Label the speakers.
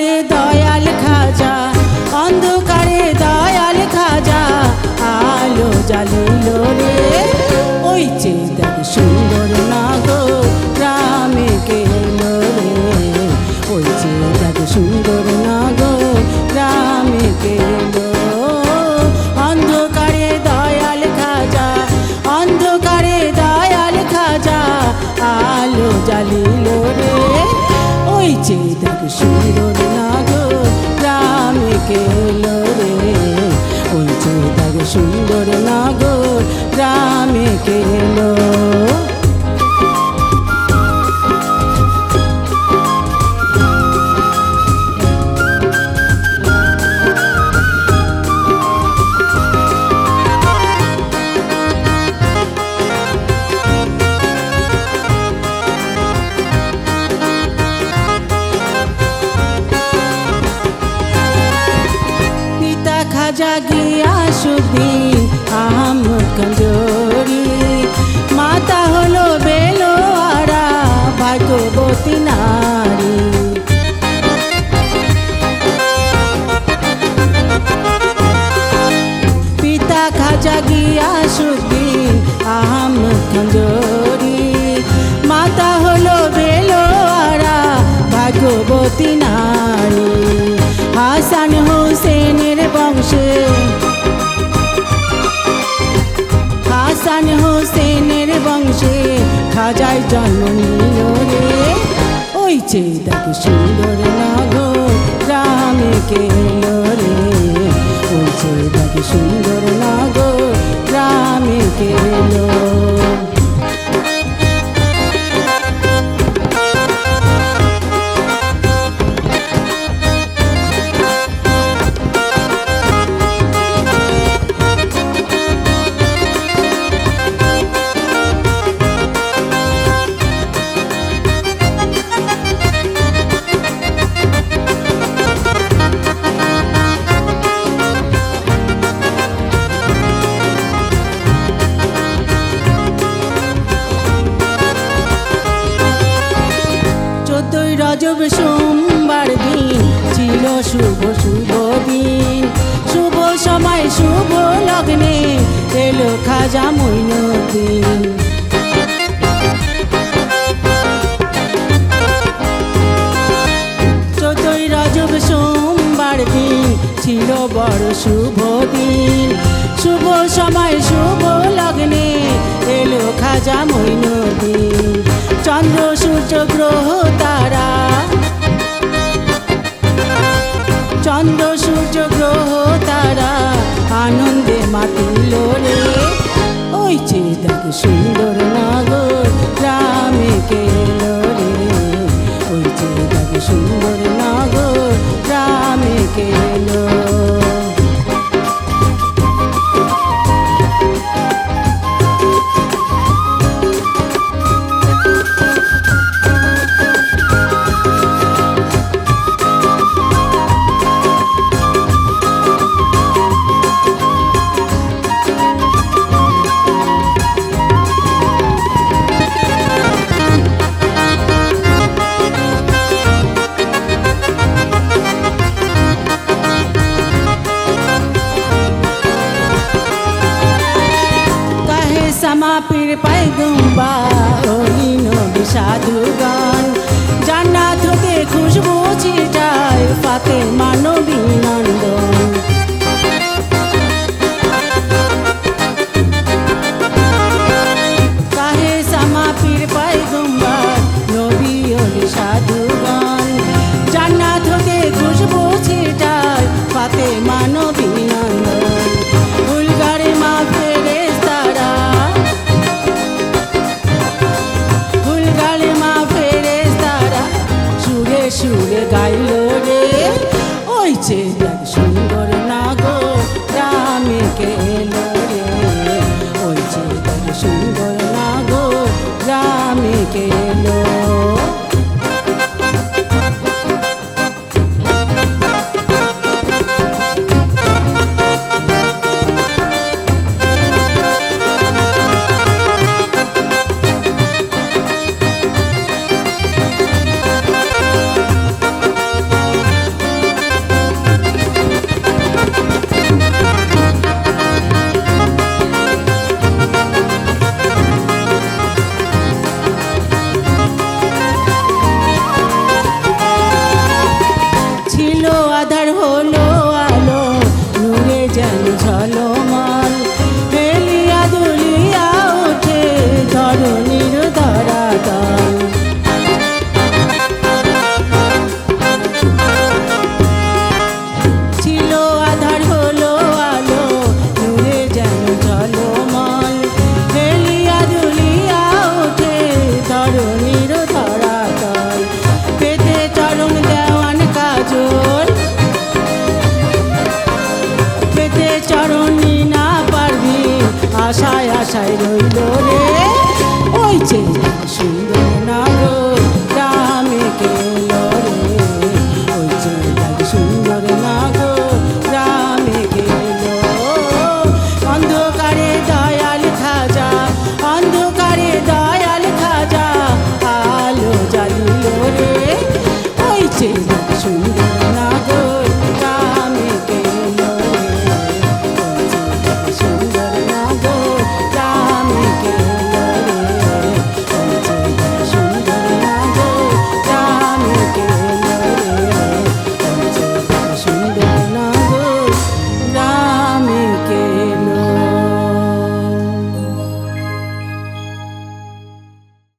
Speaker 1: অন্ধকারে দয়াল খাজা, অন্ধকারে দয়াল খাজা আলো জ্বালিল রে। ওই যে দেখ সুন্দর নাগর গ্রামে গেলো রে। ওই যে দেখ সুন্দর নাগর গ্রামে গেলো। অন্ধকারে দয়াল খাজা, অন্ধকারে দয়াল খাজা আলো জ্বালিল রে। ওই যে দেখ সুন্দর নাগর গ্রামে গেলো রে। ওই যে দেখ সুন্দর নাগর গ্রামে গেলো। খাজা গিয়াসউদ্দিন আহমদ গঞ্জরি, মাতা হলো বেলোয়ারা ভাগ্যবতী নারী। পিতা খাজা গিয়াসউদ্দিন আহমদ গঞ্জরি, মাতা হলো বেলোয়ারা ভাগ্যবতী নারী। হাসান হোসেনের বংশে, হাসান হোসেনের বংশে খাজার জন্ম নিল রে। ওই যে দেখ সুন্দর নাগর গ্রামে গেলো রে। ওই যে দেখ সুন্দর নাগর গ্রামে গেলো। রজব সোমবার দিন ছিল শুভ শুভ দিন, শুভ সময় শুভ লগ্নে এলো খাজা মঈনুদ্দিন। চোদ্দই রজব সোমবার দিন ছিল বড় শুভ দিন, শুভ সময় শুভ লগ্নে এলো খাজা মঈনুদ্দিন। চন্দ্র সূর্য গ্রহ তারা, চন্দ্র সূর্য গ্রহ তারা আনন্দে মাতিল রে। ওই যে দেখ সুন্দর নাগর গ্রামে গেলো রে। ওই যে দেখ সুন্দর নাগর গ্রামে গেলো। সামা পীর পায়গম্বা ওলি নবী সাধুগণ, জান্নাত হতে খুশবু ছিটায় ফাতেমা নবী নন্দন। কাহে সামা পীর পায়গম্বা নবী ওলি সাধুগণ, জান্নাত হতে খুশবু ছিটায় ফাতেমা নবী নন্দন। উলগারে মা ফেরেশতারা, সুরে গাইল রে। ওই যে দেখ সুন্দর নাগর গ্রামে গেলো রে। ওই যে দেখ সুন্দর নাগর গ্রামে গেলো।